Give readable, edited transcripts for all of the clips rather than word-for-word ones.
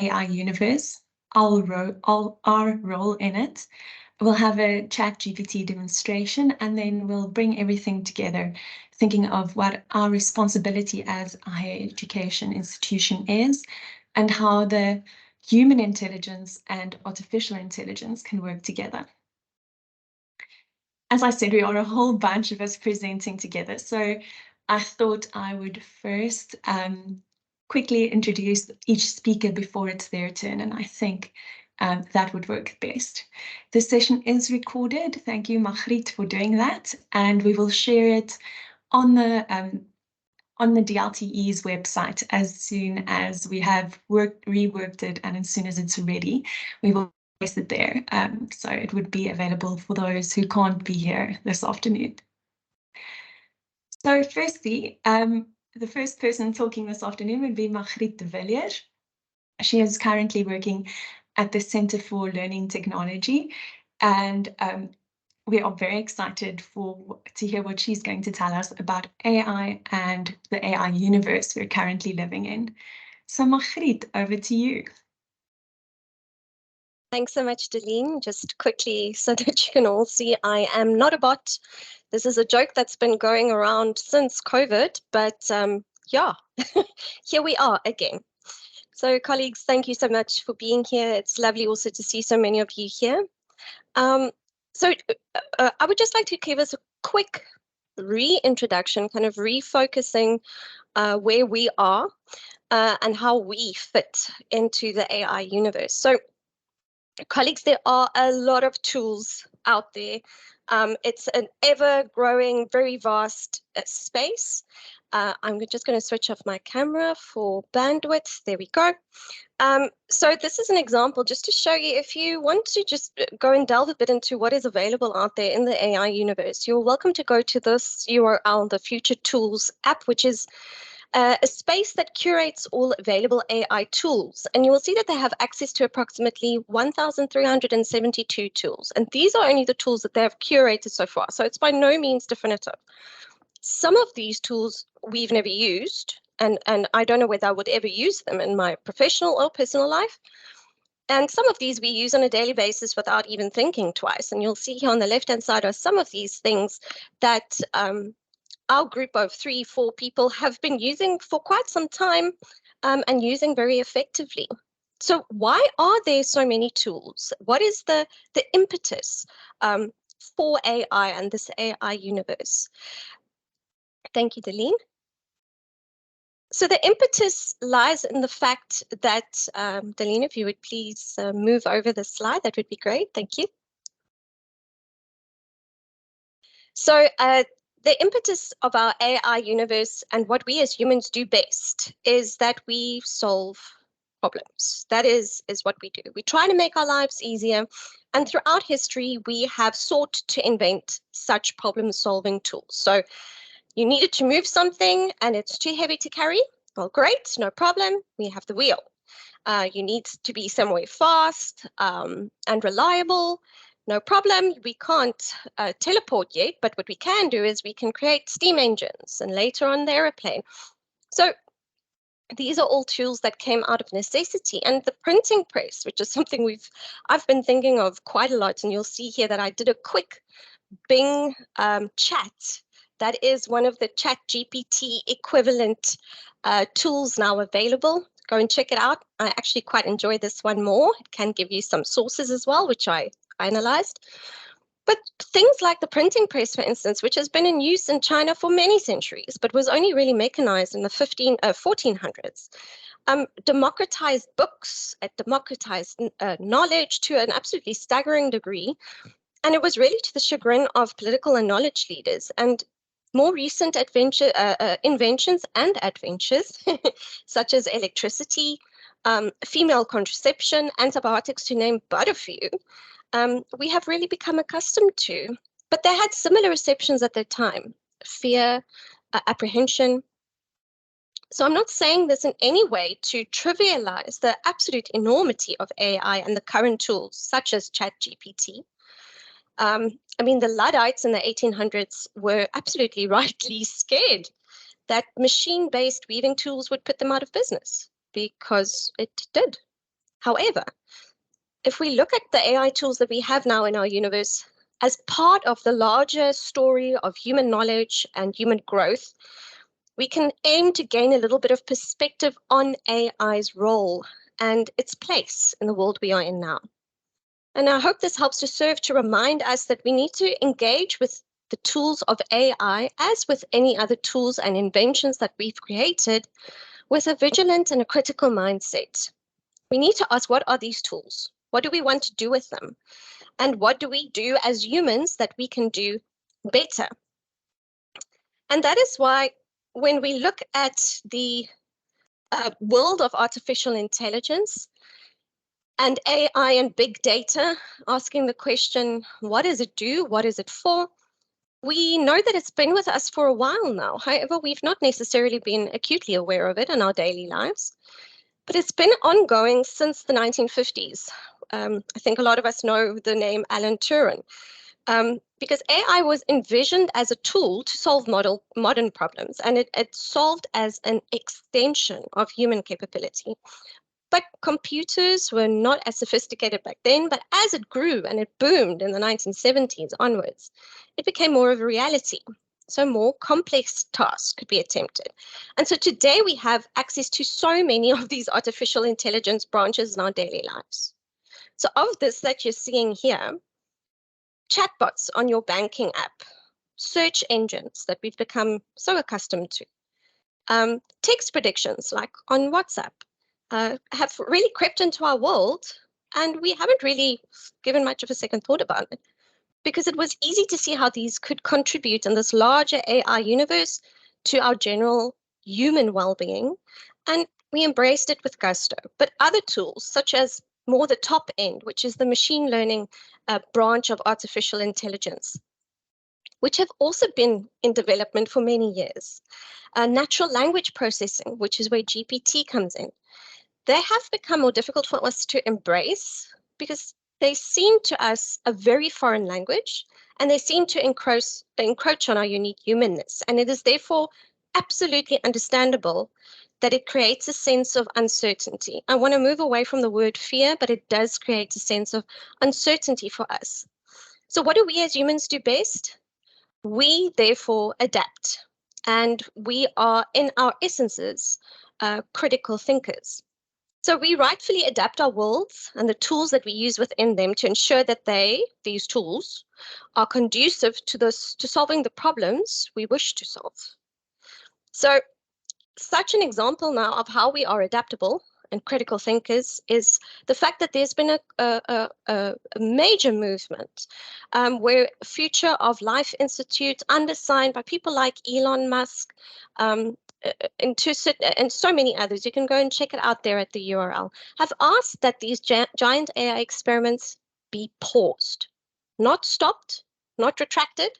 AI universe, our role in it. We'll have a ChatGPT demonstration, and then we'll bring everything together, thinking of what our responsibility as a higher education institution is, and how the human intelligence and artificial intelligence can work together. As I said, we are a whole bunch of us presenting together. So I thought I would first quickly introduce each speaker before it's their turn, and I think that would work best. This session is recorded. Thank you, Magriet, for doing that, and we will share it on the DLTE's website as soon as we have reworked it, and as soon as it's ready, we will place it there. So it would be available for those who can't be here this afternoon. So firstly, the first person talking this afternoon would be Magriet de Villiers. She is currently working at the Center for Learning Technology, and we are very excited to hear what she's going to tell us about AI and the AI universe we're currently living in. So Magriet, over to you. Thanks so much, Dalene. Just quickly, so that you can all see, I am not a bot. This is a joke that's been going around since COVID, but yeah, here we are again. So colleagues, thank you so much for being here. It's lovely also to see so many of you here. I would just like to give us a quick reintroduction, kind of refocusing where we are and how we fit into the AI universe. So colleagues, there are a lot of tools out there. It's an ever-growing, very vast space. I'm just going to switch off my camera for bandwidth. There we go. So this is an example just to show you, if you want to just go and delve a bit into what is available out there in the AI universe, you're welcome to go to this URL, the Future Tools app, which is a space that curates all available AI tools. And you will see that they have access to approximately 1,372 tools. And these are only the tools that they have curated so far. So it's by no means definitive. Some of these tools we've never used, and I don't know whether I would ever use them in my professional or personal life. And some of these we use on a daily basis without even thinking twice. And you'll see here on the left-hand side are some of these things that our group of 3-4 people have been using for quite some time and using very effectively. So why are there so many tools? What is the impetus for AI and this AI universe? Thank you, Dalene. So the impetus lies in the fact that, Dalene, if you would please move over the slide, that would be great. Thank you. So the impetus of our AI universe and what we as humans do best is that we solve problems. That is what we do. We try to make our lives easier. And throughout history, we have sought to invent such problem-solving tools. So you needed to move something and it's too heavy to carry. Well, great, no problem. We have the wheel. You need to be somewhere fast and reliable. No problem, we can't teleport yet, but what we can do is we can create steam engines and later on the airplane. So these are all tools that came out of necessity. And the printing press, which is something I've been thinking of quite a lot, and you'll see here that I did a quick Bing chat. That is one of the ChatGPT equivalent tools now available. Go and check it out. I actually quite enjoy this one more. It can give you some sources as well, which I analyzed. But things like the printing press, for instance, which has been in use in China for many centuries, but was only really mechanized in the 1400s, democratized books, it democratized knowledge to an absolutely staggering degree. And it was really to the chagrin of political and knowledge leaders. And more recent inventions and adventures, such as electricity, female contraception, antibiotics, to name but a few, we have really become accustomed to. But they had similar receptions at their time: fear, apprehension. So I'm not saying this in any way to trivialize the absolute enormity of AI and the current tools, such as ChatGPT. I mean, the Luddites in the 1800s were absolutely rightly scared that machine-based weaving tools would put them out of business, because it did. However, if we look at the AI tools that we have now in our universe as part of the larger story of human knowledge and human growth, we can aim to gain a little bit of perspective on AI's role and its place in the world we are in now. And I hope this helps to serve to remind us that we need to engage with the tools of AI, as with any other tools and inventions that we've created, with a vigilant and a critical mindset. We need to ask, what are these tools? What do we want to do with them? And what do we do as humans that we can do better? And that is why when we look at the world of artificial intelligence and AI and big data, asking the question, what does it do? What is it for? We know that it's been with us for a while now. However, we've not necessarily been acutely aware of it in our daily lives. But it's been ongoing since the 1950s. I think a lot of us know the name Alan Turing, because AI was envisioned as a tool to solve modern problems, and it solved as an extension of human capability. But computers were not as sophisticated back then, but as it grew and it boomed in the 1970s onwards, it became more of a reality. So more complex tasks could be attempted. And so today we have access to so many of these artificial intelligence branches in our daily lives. So of this that you're seeing here, chatbots on your banking app, search engines that we've become so accustomed to, text predictions like on WhatsApp, have really crept into our world, and we haven't really given much of a second thought about it, because it was easy to see how these could contribute in this larger AI universe to our general human well-being, and we embraced it with gusto. But other tools, such as more the top end, which is the machine learning branch of artificial intelligence, which have also been in development for many years, natural language processing, which is where GPT comes in, they have become more difficult for us to embrace because they seem to us a very foreign language, and they seem to encroach on our unique humanness. And it is therefore absolutely understandable that it creates a sense of uncertainty. I want to move away from the word fear, but it does create a sense of uncertainty for us. So what do we as humans do best? We therefore adapt, and we are in our essences critical thinkers. So we rightfully adapt our worlds and the tools that we use within them to ensure that these tools, are conducive to solving the problems we wish to solve. So such an example now of how we are adaptable and critical thinkers is the fact that there's been a major movement where Future of Life Institute, undersigned by people like Elon Musk, and so many others, you can go and check it out there at the URL, have asked that these giant AI experiments be paused, not stopped, not retracted,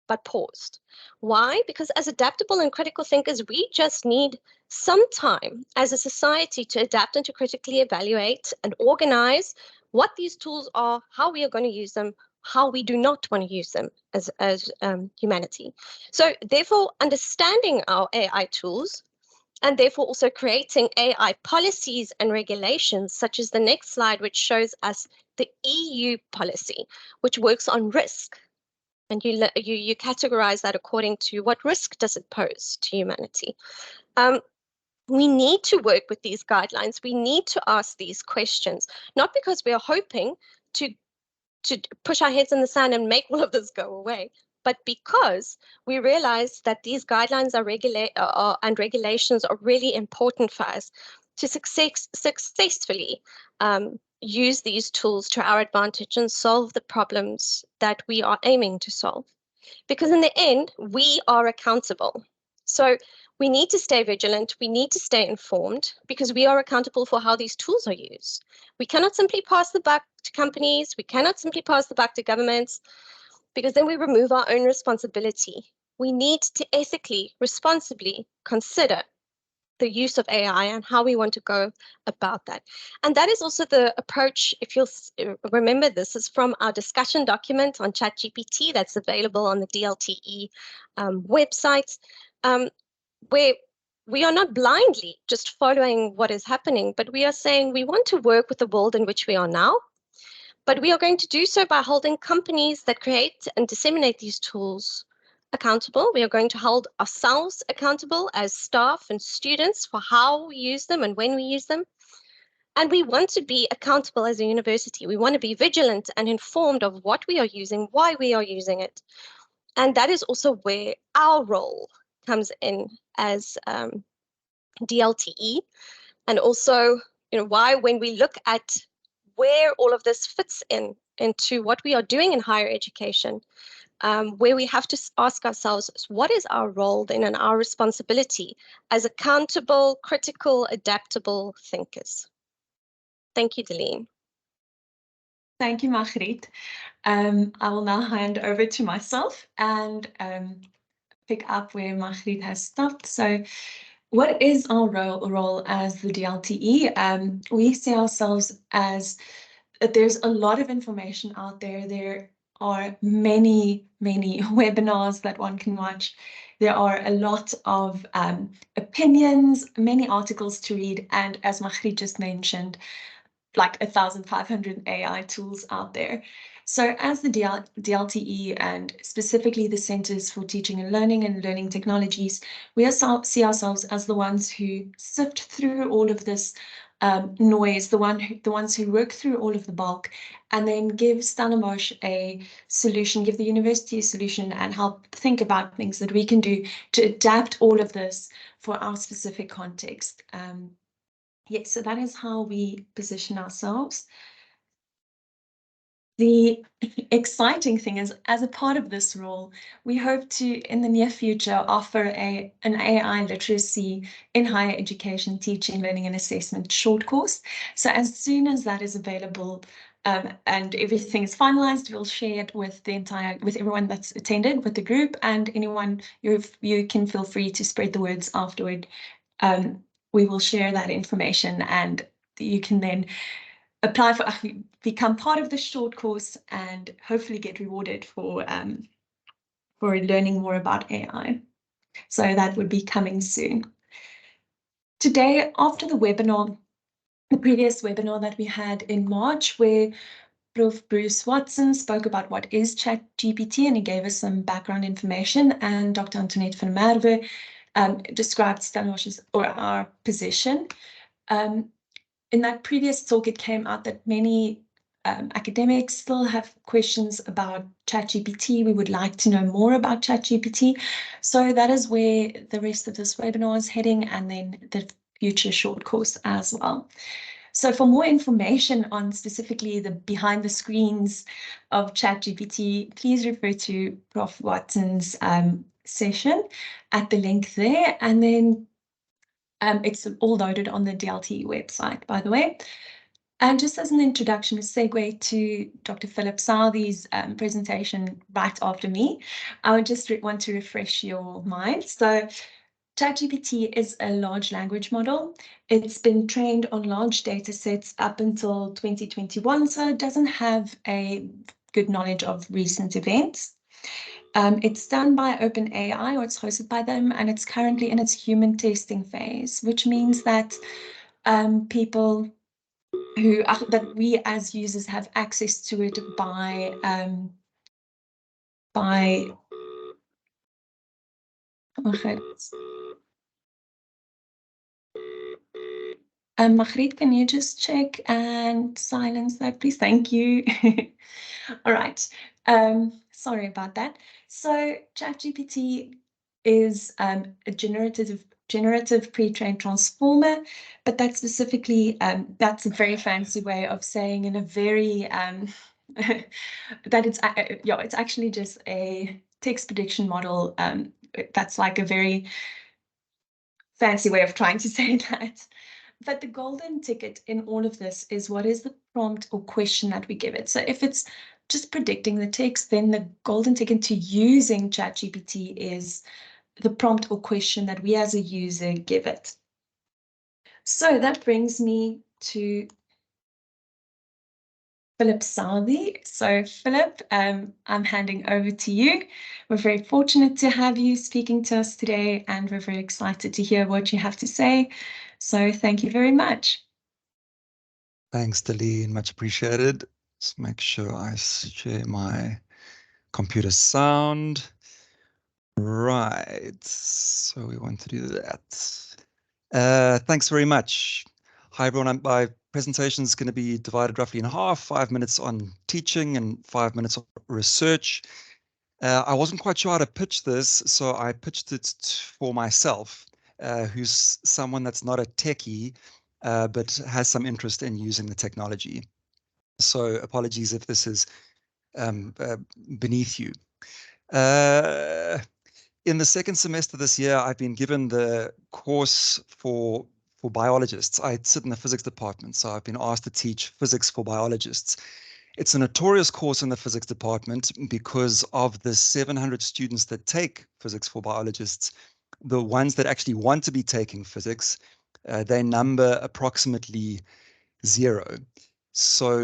but paused. Why? Because as adaptable and critical thinkers, we just need some time as a society to adapt and to critically evaluate and organize what these tools are, how we are going to use them, how we do not want to use them as humanity. So therefore, understanding our AI tools, and therefore also creating AI policies and regulations, such as the next slide, which shows us the EU policy, which works on risk. And you categorize that according to what risk does it pose to humanity. We need to work with these guidelines. We need to ask these questions, not because we are hoping to push our heads in the sand and make all of this go away, but because we realize that these guidelines and regulations are really important for us to successfully use these tools to our advantage and solve the problems that we are aiming to solve. Because in the end, we are accountable. So we need to stay vigilant, we need to stay informed, because we are accountable for how these tools are used. We cannot simply pass the buck to companies, we cannot simply pass the buck to governments, because then we remove our own responsibility. We need to ethically, responsibly consider the use of AI and how we want to go about that. And that is also the approach, if you'll remember, this is from our discussion document on ChatGPT that's available on the DLTE website, where we are not blindly just following what is happening, but we are saying we want to work with the world in which we are now, but we are going to do so by holding companies that create and disseminate these tools accountable. We are going to hold ourselves accountable as staff and students for how we use them and when we use them. And we want to be accountable as a university. We want to be vigilant and informed of what we are using, why we are using it. And that is also where our role comes in as DLTE. And also, why when we look at where all of this fits into what we are doing in higher education, where we have to ask ourselves, what is our role then and our responsibility as accountable, critical, adaptable thinkers? Thank you, Dalene. Thank you, Magriet. I will now hand over to myself and pick up where Magriet has stopped. So what is our role as the DLTE? We see ourselves as there's a lot of information out there. There are many webinars that one can watch. There are a lot of opinions, many articles to read, and as Magriet just mentioned, like 1,500 AI tools out there. So as the DLTE and specifically the Centers for Teaching and Learning Technologies, we see ourselves as the ones who sift through all of this noise, the ones who work through all of the bulk, and then give Stellenbosch a solution, give the university a solution, and help think about things that we can do to adapt all of this for our specific context. Yes, so that is how we position ourselves. The exciting thing is, as a part of this role, we hope to, in the near future, offer an AI literacy in higher education teaching, learning and assessment short course. So as soon as that is available and everything is finalized, we'll share it with with everyone that's attended, with the group, and anyone you can feel free to spread the words afterward. We will share that information and you can then apply for, become part of the short course and hopefully get rewarded for learning more about AI. So that would be coming soon. Today, after the webinar, the previous webinar that we had in March, where Prof. Bruce Watson spoke about what is ChatGPT and he gave us some background information, and Dr. Antoinette van Merwe described Stellenbosch's or our position. In that previous talk, it came out that many academics still have questions about ChatGPT. We would like to know more about ChatGPT. So that is where the rest of this webinar is heading, and then the future short course as well. So for more information on specifically the behind the screens of ChatGPT, please refer to Prof. Watson's session at the link there. And then it's all loaded on the DLT website, by the way. And just as an introduction, a segue to Dr. Philip Southey's presentation right after me, I would just want to refresh your mind. So ChatGPT is a large language model. It's been trained on large data sets up until 2021, so it doesn't have a good knowledge of recent events. It's done by OpenAI, or it's hosted by them, and it's currently in its human testing phase, which means that people that we as users have access to it by Magriet, can you just check and silence that, please? Thank you. All right. Sorry about that. So ChatGPT is a generative pre-trained transformer, but that's specifically that's a very fancy way of saying in a very that it's actually just a text prediction model. That's like a very fancy way of trying to say that. But the golden ticket in all of this is, what is the prompt or question that we give it? So if it's just predicting the text, then the golden ticket to using ChatGPT is the prompt or question that we as a user give it. So that brings me to Philip Southey. So Philip, I'm handing over to you. We're very fortunate to have you speaking to us today, and we're very excited to hear what you have to say. So thank you very much. Thanks, Dalene, much appreciated. Let's make sure I share my computer sound. Right, so we want to do that. Thanks very much. Hi, everyone. My presentation is going to be divided roughly in half, 5 minutes on teaching and 5 minutes on research. I wasn't quite sure how to pitch this, so I pitched it for myself, who's someone that's not a techie, but has some interest in using the technology. So apologies if this is beneath you. In the second semester this year, I've been given the course for biologists. I sit in the physics department, so I've been asked to teach physics for biologists. It's a notorious course in the physics department because of the 700 students that take physics for biologists. The ones that actually want to be taking physics, they number approximately 0. So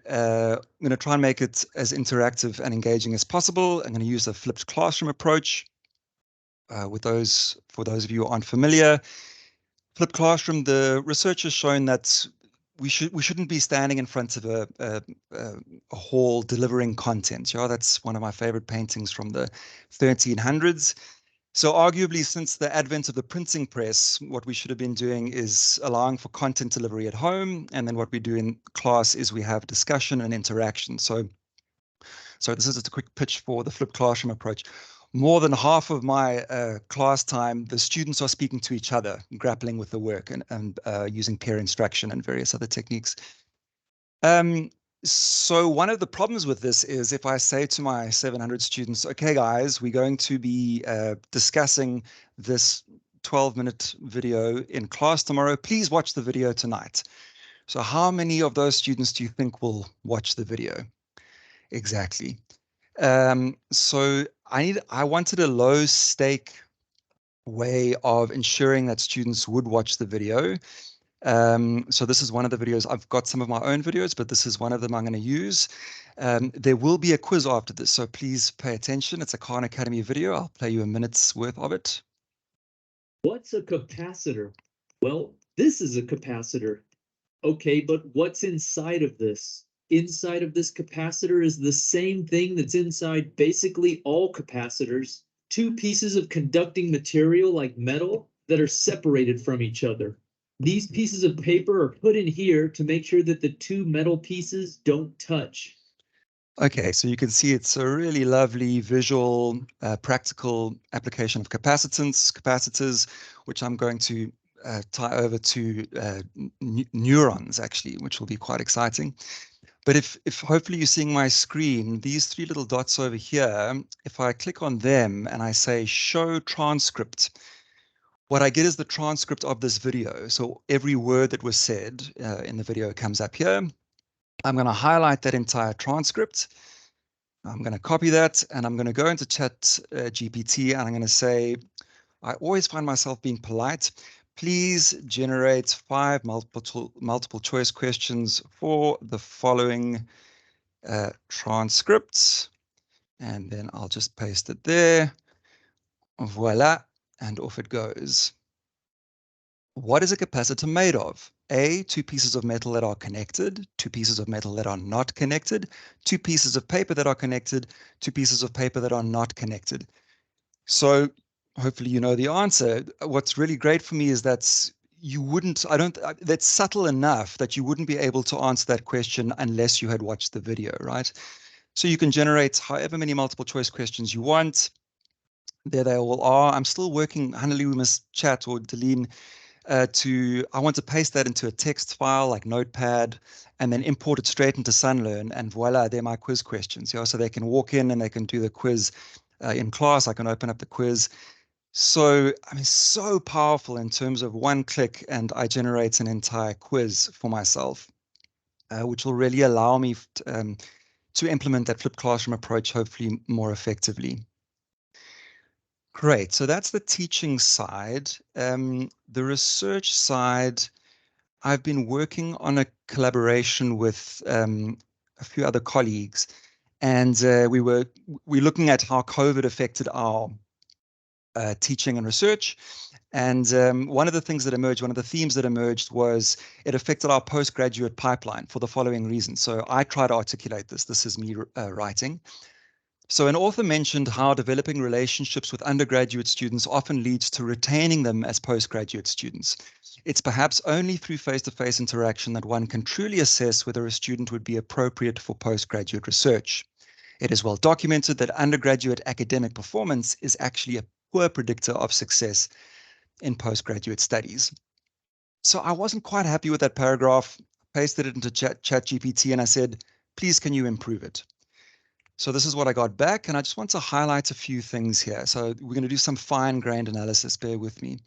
I'm going to try and make it as interactive and engaging as possible. I'm going to use a flipped classroom approach. For those of you who aren't familiar, flipped classroom, the research has shown that we shouldn't be standing in front of a hall delivering content. Yeah, that's one of my favorite paintings from the 1300s. So arguably, since the advent of the printing press, what we should have been doing is allowing for content delivery at home, and then what we do in class is we have discussion and interaction. So this is just a quick pitch for the flipped classroom approach. More than half of my class time, the students are speaking to each other, grappling with the work and using peer instruction and various other techniques. So one of the problems with this is if I say to my 700 students, okay, guys, we're going to be discussing this 12-minute video in class tomorrow. Please watch the video tonight. So how many of those students do you think will watch the video? Exactly. So I wanted a low stake way of ensuring that students would watch the video. So this is one of the videos. I've got some of my own videos, but this is one of them I'm going to use. There will be a quiz after this, so please pay attention. It's a Khan Academy video. I'll play you a minute's worth of it. What's a capacitor? Well, this is a capacitor. Okay, but what's inside of this? Inside of this capacitor is the same thing that's inside basically all capacitors. Two pieces of conducting material like metal that are separated from each other. These pieces of paper are put in here to make sure that the two metal pieces don't touch. Okay, so you can see it's a really lovely visual, practical application of capacitors, which I'm going to tie over to neurons, actually, which will be quite exciting. But if hopefully you're seeing my screen, these three little dots over here, if I click on them and I say show transcript, what I get is the transcript of this video. So every word that was said in the video comes up here. I'm going to highlight that entire transcript. I'm going to copy that and I'm going to go into ChatGPT and I'm going to say, I always find myself being polite. Please generate 5 multiple choice questions for the following transcripts. And then I'll just paste it there. Voila, and off it goes. What is a capacitor made of? A, 2 pieces of metal that are connected, 2 pieces of metal that are not connected, 2 pieces of paper that are connected, 2 pieces of paper that are not connected. So hopefully you know the answer. What's really great for me is that that's subtle enough that you wouldn't be able to answer that question unless you had watched the video, right? So you can generate however many multiple choice questions you want. There they all are. I'm still working, Hannelly, we must chat, or Dalene, I want to paste that into a text file like Notepad and then import it straight into Sunlearn, and voila, they're my quiz questions. Yeah, so they can walk in and they can do the quiz in class. I can open up the quiz. So, I mean, so powerful in terms of one click and I generate an entire quiz for myself, which will really allow me to implement that flipped classroom approach, hopefully more effectively. Great. So that's the teaching side. The research side, I've been working on a collaboration with a few other colleagues, and we're looking at how COVID affected our teaching and research. And one of the things that emerged, one of the themes that emerged was it affected our postgraduate pipeline for the following reason. So I try to articulate this. This is me writing. So an author mentioned how developing relationships with undergraduate students often leads to retaining them as postgraduate students. It's perhaps only through face-to-face interaction that one can truly assess whether a student would be appropriate for postgraduate research. It is well documented that undergraduate academic performance is actually a poor predictor of success in postgraduate studies. So I wasn't quite happy with that paragraph, pasted it into ChatGPT, and I said, please, can you improve it? So this is what I got back, and I just want to highlight a few things here. So we're going to do some fine-grained analysis, bear with me.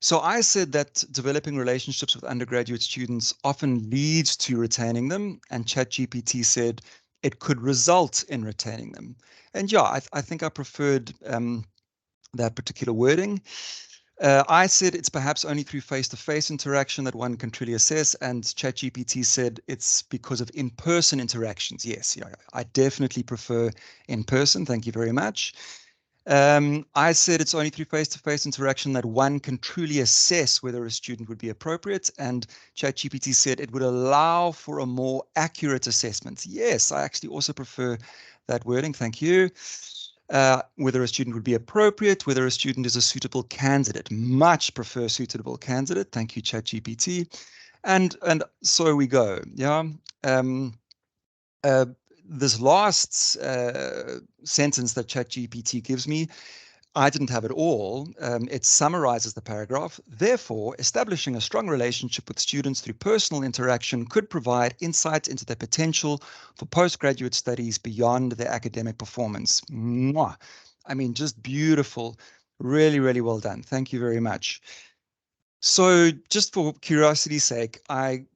So I said that developing relationships with undergraduate students often leads to retaining them, and ChatGPT said it could result in retaining them. And yeah, I think I preferred that particular wording. I said it's perhaps only through face-to-face interaction that one can truly assess, and ChatGPT said it's because of in-person interactions. Yes, yeah, I definitely prefer in-person. Thank you very much. I said it's only through face-to-face interaction that one can truly assess whether a student would be appropriate, and ChatGPT said it would allow for a more accurate assessment. Yes, I actually also prefer that wording. Thank you. Whether a student would be appropriate, whether a student is a suitable candidate. Much prefer suitable candidate. Thank you, ChatGPT. And so we go. Yeah. This last sentence that ChatGPT gives me, I didn't have it all. It summarizes the paragraph. Therefore, establishing a strong relationship with students through personal interaction could provide insight into their potential for postgraduate studies beyond their academic performance. Mwah. I mean, just beautiful. Really, really well done. Thank you very much. So just for curiosity's sake, I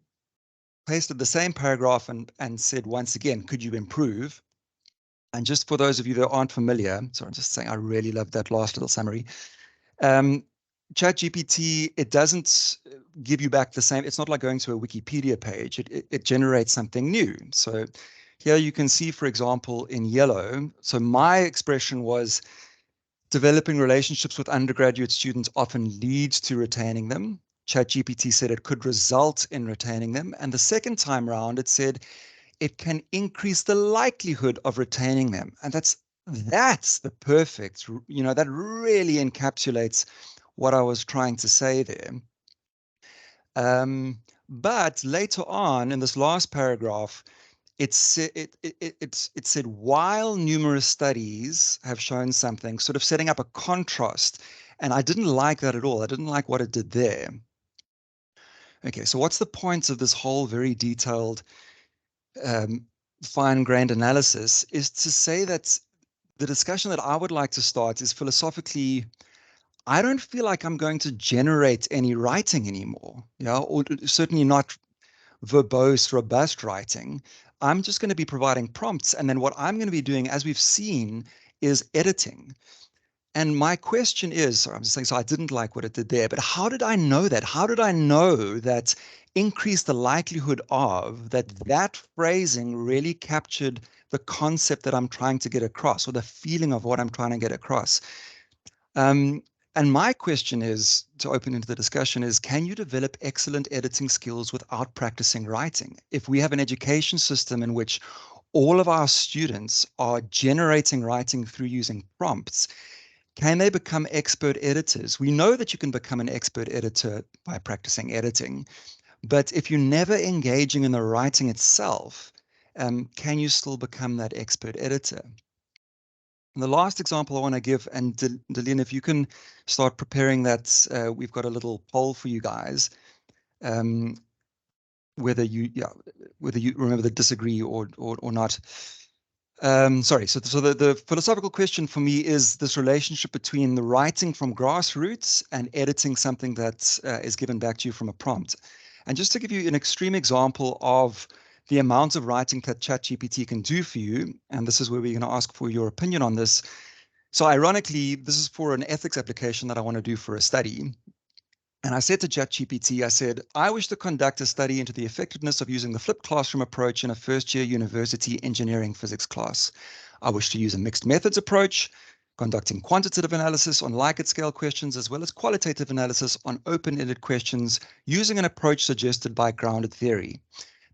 pasted the same paragraph and said once again, could you improve? And just for those of you that aren't familiar, so I'm just saying I really love that last little summary. ChatGPT, it doesn't give you back the same. It's not like going to a Wikipedia page. It generates something new. So here you can see, for example, in yellow. So my expression was developing relationships with undergraduate students often leads to retaining them. ChatGPT said it could result in retaining them. And the second time around, it said it can increase the likelihood of retaining them. And that's the perfect, that really encapsulates what I was trying to say there. But later on in this last paragraph, it said, while numerous studies have shown something, sort of setting up a contrast. And I didn't like that at all. I didn't like what it did there. Okay, so what's the point of this whole very detailed fine-grained analysis is to say that the discussion that I would like to start is philosophically, I don't feel like I'm going to generate any writing anymore, or certainly not verbose, robust writing. I'm just going to be providing prompts. And then what I'm going to be doing, as we've seen, is editing. And my question is, so I'm just saying, so I didn't like what it did there, but how did I know that? How did I know that increase the likelihood of that phrasing really captured the concept that I'm trying to get across, or the feeling of what I'm trying to get across? And my question is, to open into the discussion, is can you develop excellent editing skills without practicing writing? If we have an education system in which all of our students are generating writing through using prompts, can they become expert editors? We know that you can become an expert editor by practicing editing, but if you're never engaging in the writing itself, can you still become that expert editor? And the last example I want to give, and Dalene, if you can start preparing that, we've got a little poll for you guys, whether you remember the disagree or not. Sorry, so the philosophical question for me is this relationship between the writing from grassroots and editing something that is given back to you from a prompt. And just to give you an extreme example of the amount of writing that ChatGPT can do for you, and this is where we're going to ask for your opinion on this. So ironically, this is for an ethics application that I want to do for a study. And I said to ChatGPT, I said, I wish to conduct a study into the effectiveness of using the flipped classroom approach in a first-year university engineering physics class. I wish to use a mixed methods approach, conducting quantitative analysis on Likert scale questions, as well as qualitative analysis on open-ended questions using an approach suggested by grounded theory.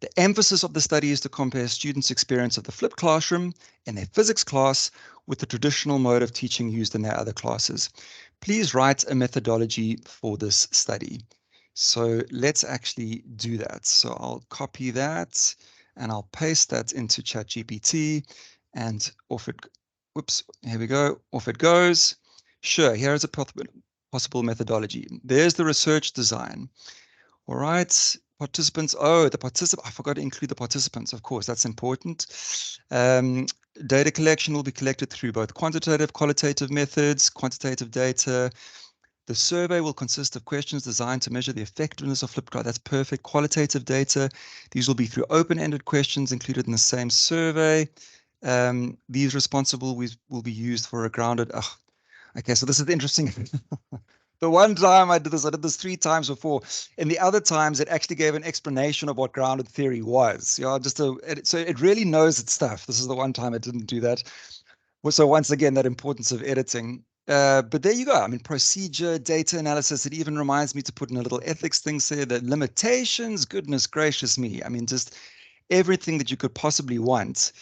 The emphasis of the study is to compare students' experience of the flipped classroom in their physics class with the traditional mode of teaching used in their other classes. Please write a methodology for this study. So let's actually do that. So I'll copy that and I'll paste that into ChatGPT, and off it, whoops, here we go, off it goes. Sure, here is a possible methodology. There's the research design. All right, participants. Oh, I forgot to include the participants. Of course, that's important. Data collection will be collected through both quantitative, qualitative methods, quantitative data. The survey will consist of questions designed to measure the effectiveness of flipped class. That's perfect. Qualitative data. These will be through open-ended questions included in the same survey. These responsible will be used for a grounded. Okay, so this is interesting. The one time I did this 3 times before. And the other times it actually gave an explanation of what grounded theory was. Yeah, so it really knows its stuff. This is the one time it didn't do that. So once again, that importance of editing. But there you go. I mean, procedure, data analysis. It even reminds me to put in a little ethics thing there. The limitations, goodness gracious me. I mean, just everything that you could possibly want.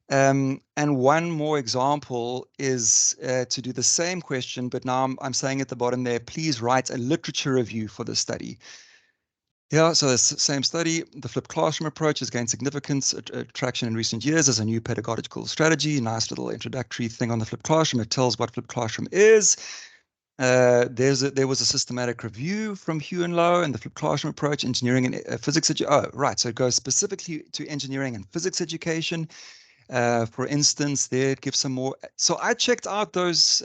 And one more example is to do the same question, but now I'm saying at the bottom there, please write a literature review for the study. Yeah, so the same study, the flipped classroom approach has gained significant traction in recent years as a new pedagogical strategy. Nice little introductory thing on the flipped classroom. It tells what flipped classroom is. There was a systematic review from Hugh and Lowe and the flipped classroom approach, engineering and physics. Oh, right. So it goes specifically to engineering and physics education. For instance, there it gives some more. So I checked out those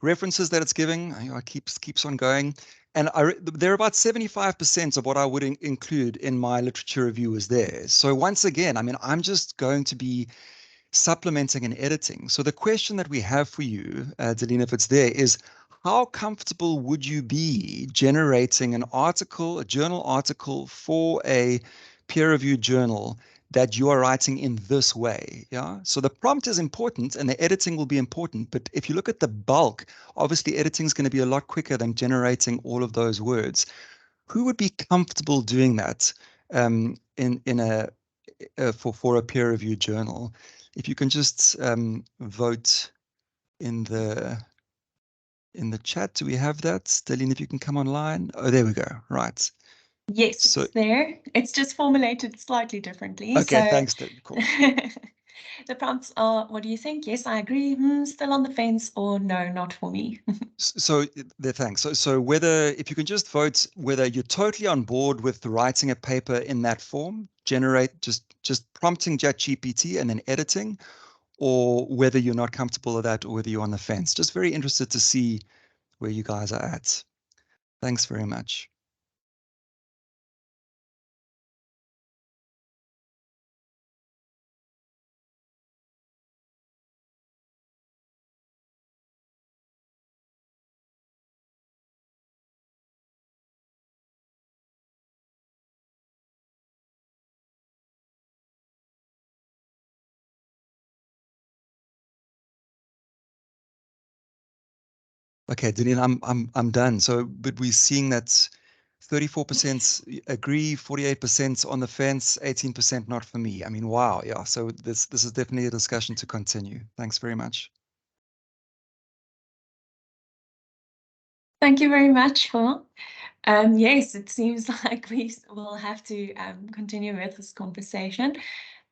references that it's giving. It keeps on going. And there are about 75% of what I would include in my literature review is there. So once again, I mean, I'm just going to be supplementing and editing. So the question that we have for you, Dalene, if it's there, is how comfortable would you be generating an article, a journal article for a peer-reviewed journal that you are writing in this way? Yeah. So the prompt is important and the editing will be important. But if you look at the bulk, obviously editing is going to be a lot quicker than generating all of those words. Who would be comfortable doing that for a peer-reviewed journal? If you can just vote in the chat. Do we have that? Dalene, if you can come online. Oh, there we go. Right. Yes, So, it's there. It's just formulated slightly differently. Okay, so, thanks, Dalene. Cool. The prompts are, what do you think? Yes, I agree. Still on the fence, or no, not for me. So thanks. So if you can just vote whether you're totally on board with writing a paper in that form, generate just prompting ChatGPT and then editing, or whether you're not comfortable with that, or whether you're on the fence. Just very interested to see where you guys are at. Thanks very much. Okay, Dalene, I'm done. So, but we're seeing that 34% agree, 48% on the fence, 18% not for me. I mean, wow, yeah. So this is definitely a discussion to continue. Thanks very much. Thank you very much, Phil. Yes, it seems like we will have to continue with this conversation.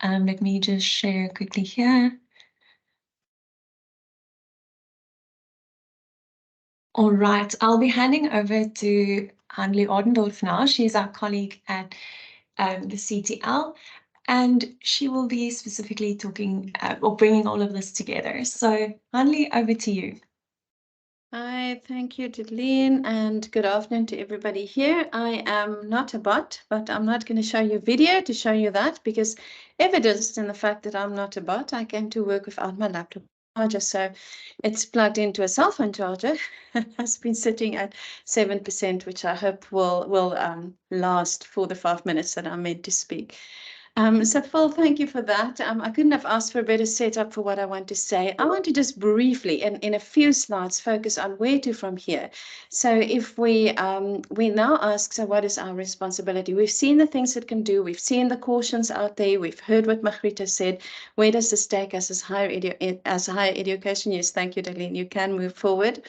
Let me just share quickly here. All right, I'll be handing over to Hanlie Ardendorf now. She's our colleague at the CTL, and she will be specifically talking or bringing all of this together. So Hanlie, over to you. Hi, thank you, Dalene, and good afternoon to everybody here. I am not a bot, but I'm not going to show you a video to show you that, because evidenced in the fact that I'm not a bot, I came to work without my laptop charger, so it's plugged into a cell phone charger. It has been sitting at 7%, which I hope will last for the 5 minutes that I'm meant to speak. So Phil, thank you for that. I couldn't have asked for a better setup for what I want to say. I want to just briefly, in a few slides, focus on where to from here. So if we now ask, so what is our responsibility? We've seen the things it can do. We've seen the cautions out there. We've heard what Magriet said. Where does this take us as higher education? Yes, thank you, Dalene. You can move forward.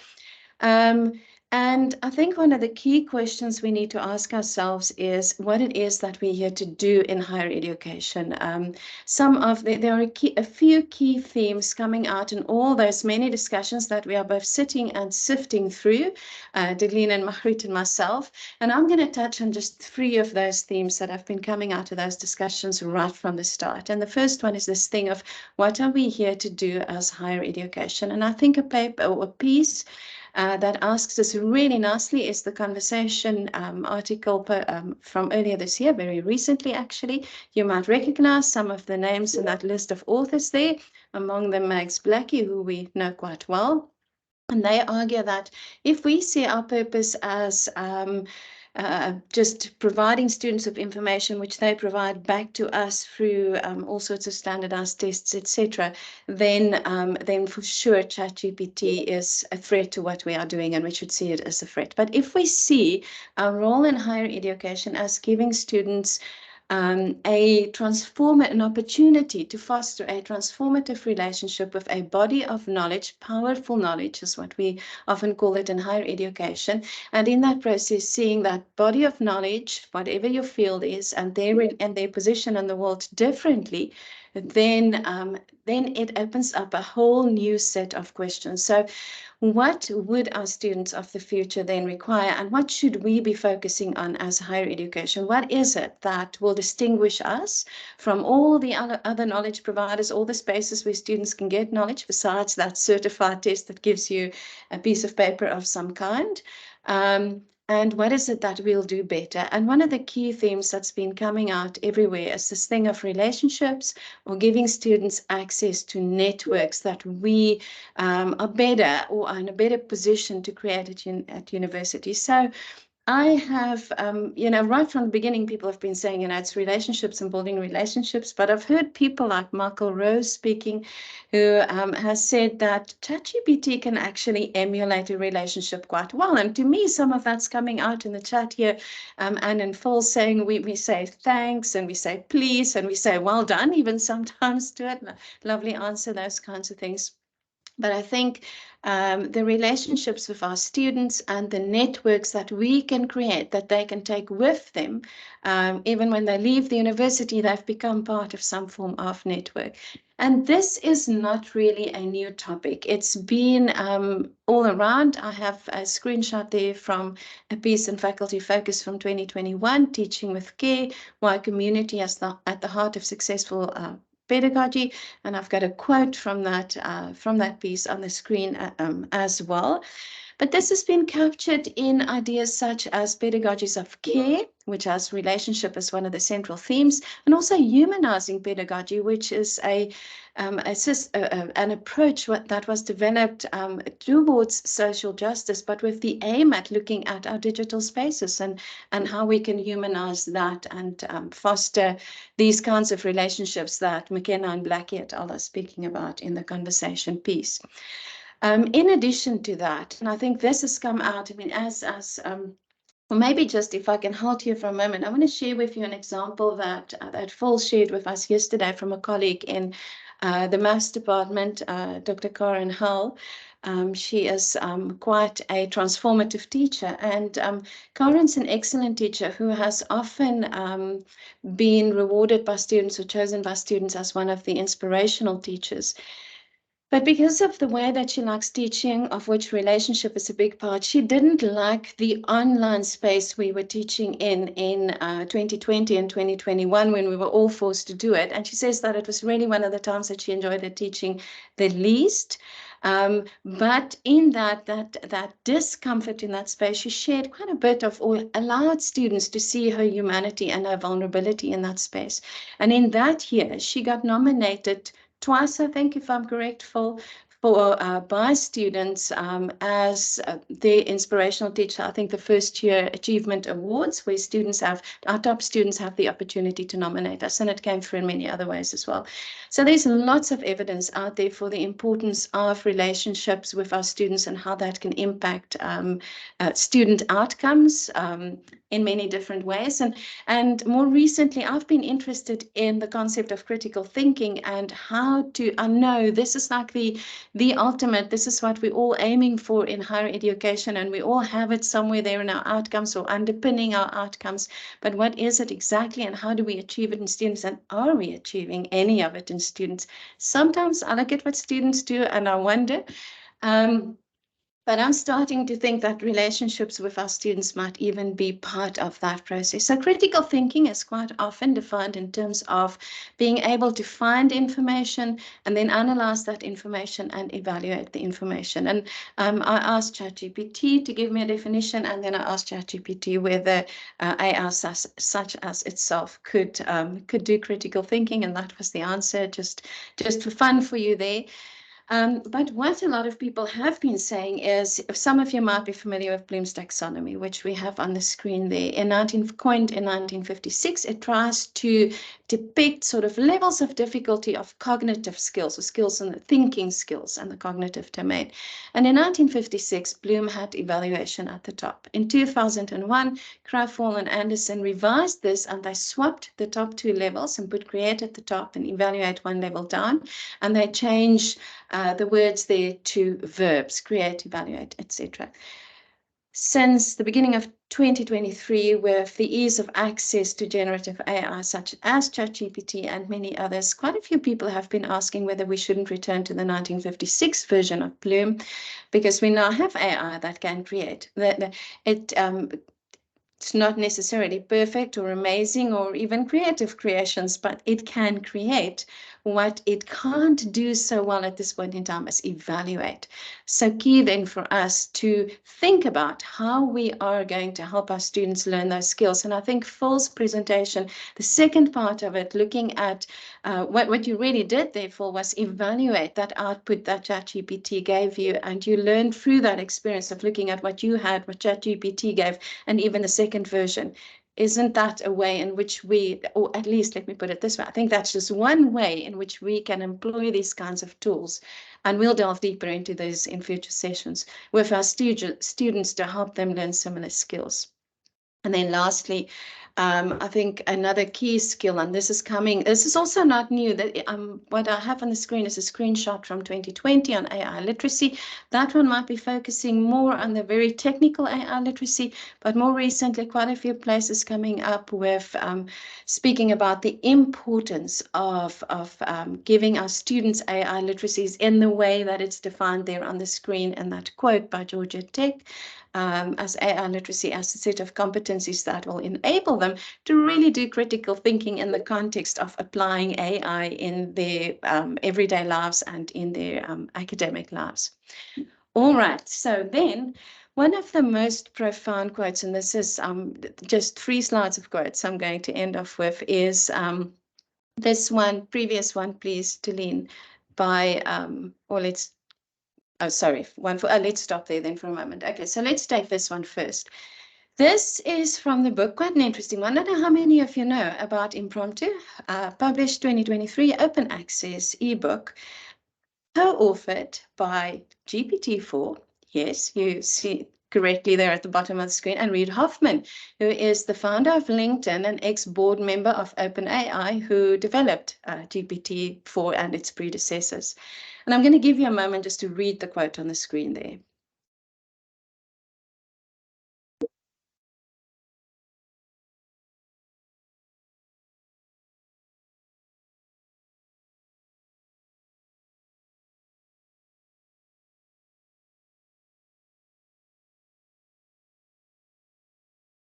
And I think one of the key questions we need to ask ourselves is what it is that we're here to do in higher education. There are a few key themes coming out in all those many discussions that we are both sitting and sifting through, Dalene and Magriet and myself. And I'm going to touch on just 3 of those themes that have been coming out of those discussions right from the start. And the first one is this thing of what are we here to do as higher education? And I think a paper or a piece that asks us really nicely is the conversation article from earlier this year, very recently actually. You might recognize some of the names in that list of authors there, among them Mags Blackie, who we know quite well. And they argue that if we see our purpose as just providing students with information which they provide back to us through all sorts of standardized tests, etc., then for sure ChatGPT is a threat to what we are doing, and we should see it as a threat. But if we see our role in higher education as giving students an opportunity to foster a transformative relationship with a body of knowledge, powerful knowledge is what we often call it in higher education. And in that process, seeing that body of knowledge, whatever your field is, and their position in the world differently, then it opens up a whole new set of questions. So what would our students of the future then require, and what should we be focusing on as higher education? What is it that will distinguish us from all the other knowledge providers, all the spaces where students can get knowledge, besides that certified test that gives you a piece of paper of some kind? And what is it that we'll do better? And one of the key themes that's been coming out everywhere is this thing of relationships, or giving students access to networks that we are better or are in a better position to create at university. So I have, right from the beginning, people have been saying, it's relationships and building relationships, but I've heard people like Michael Rose speaking, who has said that ChatGPT can actually emulate a relationship quite well. And to me, some of that's coming out in the chat here, and in full saying, we say thanks, and we say please, and we say well done, even sometimes to it. Lovely answer, those kinds of things. But I think the relationships with our students and the networks that we can create, that they can take with them, even when they leave the university, they've become part of some form of network. And this is not really a new topic. It's been all around. I have a screenshot there from a piece in Faculty Focus from 2021, Teaching with Care, Why Community is at the Heart of Successful Pedagogy, and I've got a quote from that piece on the screen as well. But this has been captured in ideas such as pedagogies of care, which has relationship as one of the central themes, and also humanizing pedagogy, which is an approach that was developed towards social justice, but with the aim at looking at our digital spaces and how we can humanize that and foster these kinds of relationships that McKenna and Blackie et al. Are speaking about in the conversation piece. In addition to that, and I think this has come out, well, maybe just if I can hold here for a moment, I want to share with you an example that Phil shared with us yesterday from a colleague in the Maths department, Dr. Karen Hull. She is quite a transformative teacher, and Karen's an excellent teacher who has often been rewarded by students or chosen by students as one of the inspirational teachers. But because of the way that she likes teaching, of which relationship is a big part, she didn't like the online space we were teaching in 2020 and 2021 when we were all forced to do it. And she says that it was really one of the times that she enjoyed the teaching the least. But in that discomfort in that space, she shared quite a bit of, or allowed students to see her humanity and her vulnerability in that space. And in that year, she got nominated twice, I think, if I'm correct, Phil, by students as the inspirational teacher. I think the first year achievement awards, where our top students have the opportunity to nominate us, and it came through in many other ways as well. So there's lots of evidence out there for the importance of relationships with our students and how that can impact student outcomes in many different ways. And more recently, I've been interested in the concept of critical thinking and how to, I know this is like the ultimate, this is what we're all aiming for in higher education, and we all have it somewhere there in our outcomes or underpinning our outcomes. But what is it exactly, and how do we achieve it in students, and are we achieving any of it in students? Sometimes I look at what students do and I wonder, but I'm starting to think that relationships with our students might even be part of that process. So critical thinking is quite often defined in terms of being able to find information and then analyze that information and evaluate the information. And I asked ChatGPT to give me a definition, and then I asked ChatGPT whether AI such as itself could do critical thinking, and that was the answer, just for fun for you there. But what a lot of people have been saying is, some of you might be familiar with Bloom's taxonomy, which we have on the screen there. Coined in 1956, it tries to depict sort of levels of difficulty of cognitive skills, or skills in the thinking skills and the cognitive domain. And in 1956, Bloom had evaluation at the top. In 2001, Crafall and Anderson revised this, and they swapped the top two levels and put create at the top and evaluate one level down. And they changed the words there to verbs: create, evaluate, etc. Since the beginning of 2023, with the ease of access to generative AI, such as ChatGPT and many others, quite a few people have been asking whether we shouldn't return to the 1956 version of Bloom, because we now have AI that can create. It's not necessarily perfect or amazing or even creative creations, but it can create. What it can't do so well at this point in time is evaluate. So key then for us to think about how we are going to help our students learn those skills. And I think Phil's presentation, the second part of it, looking at what you really did there, Phil, was evaluate that output that ChatGPT gave you, and you learned through that experience of looking at what you had, what ChatGPT gave, and even the second version. Isn't that a way in which we, or at least let me put it this way, I think that's just one way in which we can employ these kinds of tools, and we'll delve deeper into those in future sessions with our students to help them learn similar skills. And then lastly, I think another key skill, and this is also not new, that what I have on the screen is a screenshot from 2020 on AI literacy. That one might be focusing more on the very technical AI literacy, but more recently, quite a few places coming up with speaking about the importance of giving our students AI literacies in the way that it's defined there on the screen in that quote by Georgia Tech. As AI literacy as a set of competencies that will enable them to really do critical thinking in the context of applying AI in their everyday lives and in their academic lives. All right, so then one of the most profound quotes, and this is just 3 slides of quotes I'm going to end off with, is this one, previous one, please, Dalene, by, let's stop there then for a moment. Okay, so let's take this one first. This is from the book, quite an interesting one. I don't know how many of you know about Impromptu, published 2023, open access ebook, co-authored by GPT-4. Yes, you see correctly there at the bottom of the screen, and Reid Hoffman, who is the founder of LinkedIn and ex-board member of OpenAI, who developed GPT-4 and its predecessors. And I'm going to give you a moment just to read the quote on the screen there.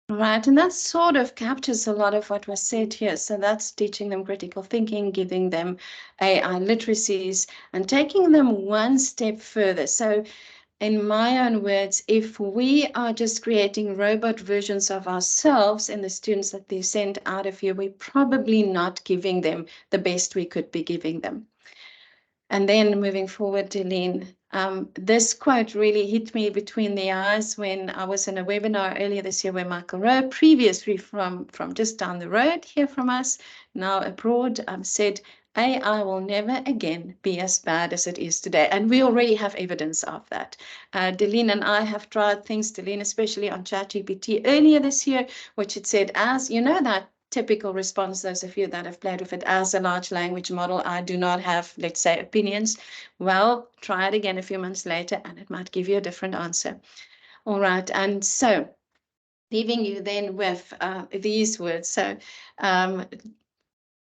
Right, and that sort of captures a lot of what was said here. So that's teaching them critical thinking, giving them AI literacies, and taking them one step further. So in my own words, if we are just creating robot versions of ourselves in the students that they send out of here, we're probably not giving them the best we could be giving them. And then moving forward, Dalene, this quote really hit me between the eyes when I was in a webinar earlier this year where Michael Rowe, previously from just down the road here from us, now abroad, said, AI will never again be as bad as it is today. And we already have evidence of that. Dalene and I have tried things, Dalene especially on ChatGPT earlier this year, which it said, as you know, that typical response, those of you that have played with it, as a large language model, I do not have, let's say, opinions. Well, try it again a few months later and it might give you a different answer. All right, and so leaving you then with these words. So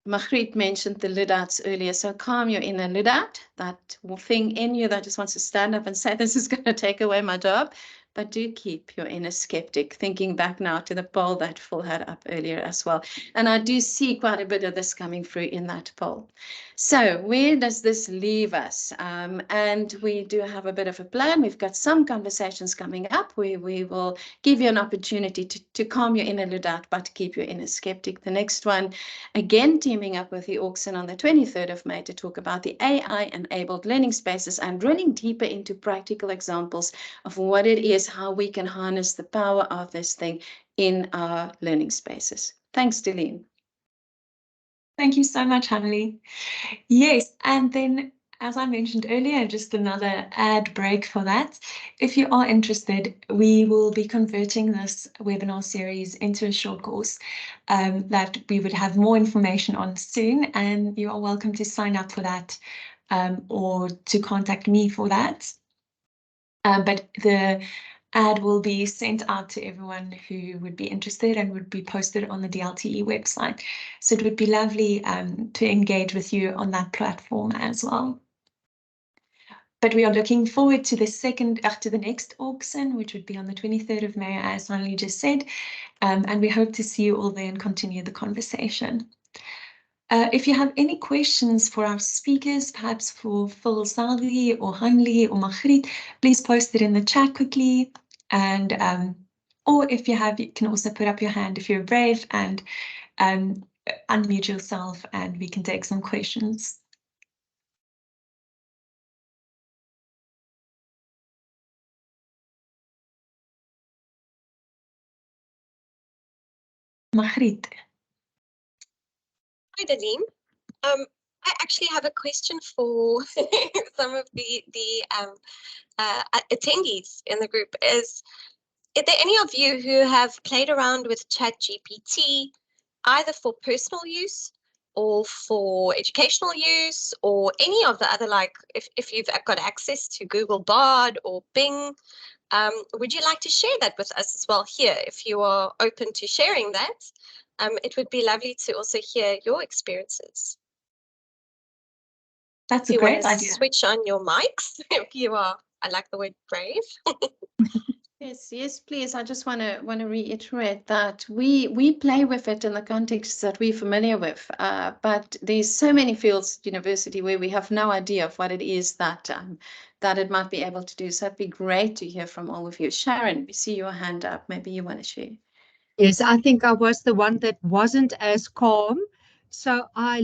Magriet mentioned the Luddites earlier, so calm your inner Luddite, that thing in you that just wants to stand up and say, this is going to take away my job. But do keep your inner skeptic, thinking back now to the poll that Phil had up earlier as well. And I do see quite a bit of this coming through in that poll. So where does this leave us? And we do have a bit of a plan. We've got some conversations coming up where we will give you an opportunity to calm your inner Luddite, but keep your inner skeptic. The next one, again, teaming up with the Auxin on the 23rd of May to talk about the AI-enabled learning spaces and drilling deeper into practical examples of what it is, how we can harness the power of this thing in our learning spaces. Thanks, Dalene. Thank you so much, Hanley. Yes, and then as I mentioned earlier, just another ad break for that. If you are interested, we will be converting this webinar series into a short course that we would have more information on soon, and you are welcome to sign up for that or to contact me for that. But the ad will be sent out to everyone who would be interested and would be posted on the DLTE website. So it would be lovely to engage with you on that platform as well. But we are looking forward to the next Auxin, which would be on the 23rd of May, as Hanley just said. And we hope to see you all there and continue the conversation. If you have any questions for our speakers, perhaps for Phil Salvi or Hanley or Magriet, please post it in the chat quickly. And or if you have, you can also put up your hand if you're brave and unmute yourself and we can take some questions. Magriet. Hi, Dalene. I actually have a question for some of the attendees in the group. Is there any of you who have played around with ChatGPT, either for personal use or for educational use, or any of the other, like if you've got access to Google Bard or Bing? Would you like to share that with us as well here, if you are open to sharing that? It would be lovely to also hear your experiences. That's a great idea. Switch on your mics if you are, I like the word brave. Yes, please. I just want to reiterate that we play with it in the context that we're familiar with, but there's so many fields at university where we have no idea of what it is that it might be able to do. So it'd be great to hear from all of you. Sharon, we see your hand up. Maybe you want to share. Yes, I think I was the one that wasn't as calm. So I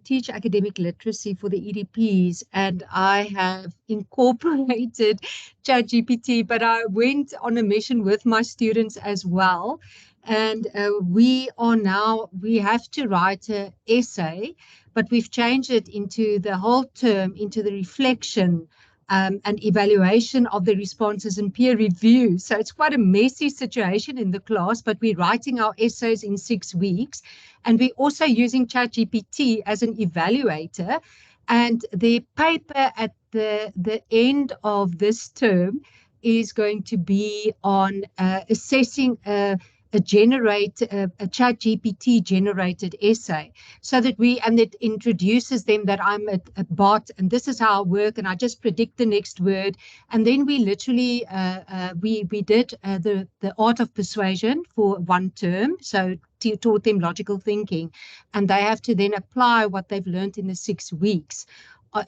teach academic literacy for the EDPs, and I have incorporated ChatGPT, but I went on a mission with my students as well. And we have to write an essay, but we've changed it into the whole term, into the reflection and evaluation of the responses and peer review. So it's quite a messy situation in the class, but we're writing our essays in 6 weeks. And we're also using ChatGPT as an evaluator. And the paper at the end of this term is going to be on assessing a ChatGPT generated essay, so that it introduces them that I'm a bot and this is how I work, and I just predict the next word. And then we literally we did the art of persuasion for 1 term, so taught them logical thinking, and they have to then apply what they've learned in the 6 weeks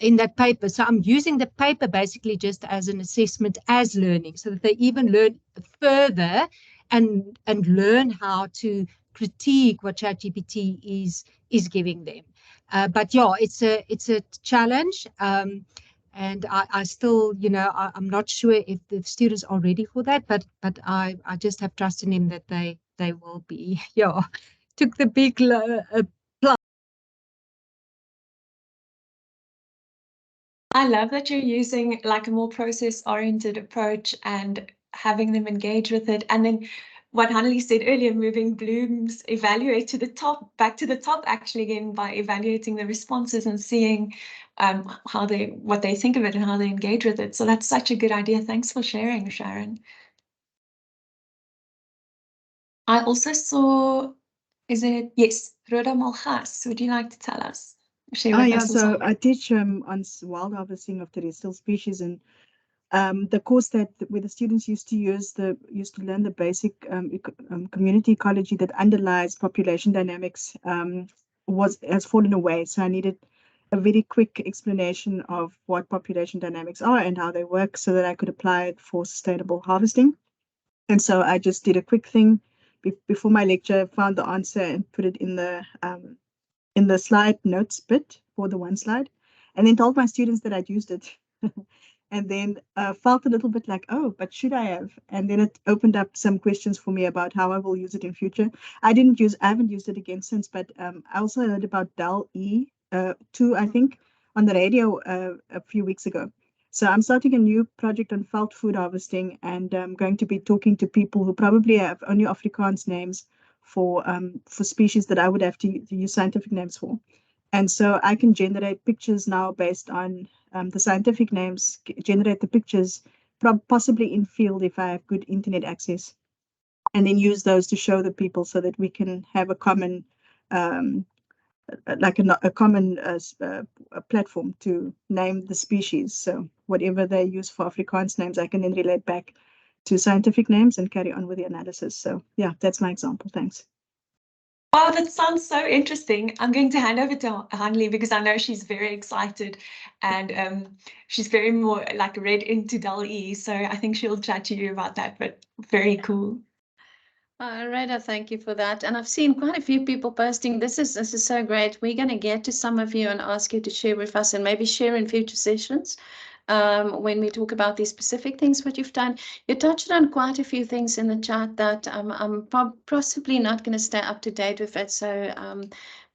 in that paper. So I'm using the paper basically just as an assessment as learning, so that they even learn further and learn how to critique what ChatGPT is giving them. But yeah, it's a challenge. And I still, I'm not sure if the students are ready for that, but I just have trust in them that they will be. Yeah, took the big plunge. I love that you're using like a more process-oriented approach and having them engage with it. And then what Hanlie said earlier, moving Bloom's evaluate to the top, back to the top actually again by evaluating the responses and seeing what they think of it and how they engage with it. So that's such a good idea. Thanks for sharing, Sharon. I also saw, yes, Rhoda Malgas, would you like to tell us? Share with us So also. I teach on wild harvesting of terrestrial species, and the course where the students used to learn the basic community ecology that underlies population dynamics has fallen away. So I needed a very quick explanation of what population dynamics are and how they work, so that I could apply it for sustainable harvesting. And so I just did a quick thing before my lecture, found the answer and put it in the slide notes bit for the one slide, and then told my students that I'd used it. And then felt a little bit like, oh, but should I have? And then it opened up some questions for me about how I will use it in future. I haven't used it again since, but I also heard about Dalene 2, I think, on the radio a few weeks ago. So I'm starting a new project on felt food harvesting, and I'm going to be talking to people who probably have only Afrikaans names for species that I would have to use scientific names for. And so I can generate pictures now based on the scientific names, generate the pictures, possibly in field if I have good internet access, and then use those to show the people so that we can have a common, platform to name the species. So whatever they use for Afrikaans names, I can then relate back to scientific names and carry on with the analysis. So yeah, that's my example. Thanks. Wow, that sounds so interesting. I'm going to hand over to Hanlie because I know she's very excited and she's very more like read into Dalene. So I think she'll chat to you about that, but very cool. Rhoda, thank you for that. And I've seen quite a few people posting. This is so great. We're going to get to some of you and ask you to share with us and maybe share in future sessions. When we talk about these specific things, what you've done, you touched on quite a few things in the chat that I'm possibly not going to stay up to date with it. So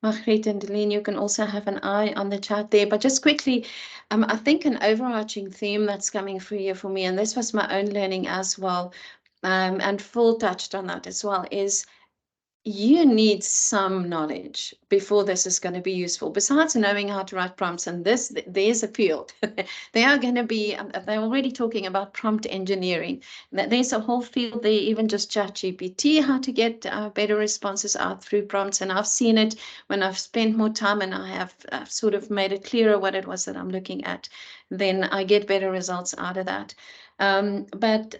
Magriet and Dalene, you can also have an eye on the chat there. But just quickly, I think an overarching theme that's coming through here for me, and this was my own learning as well, and Phil touched on that as well, is you need some knowledge before this is going to be useful. Besides knowing how to write prompts, and there's a field. They are going to be, they're already talking about prompt engineering. There's a whole field there, even just ChatGPT, how to get better responses out through prompts. And I've seen it when I've spent more time and I have sort of made it clearer what it was that I'm looking at, then I get better results out of that. But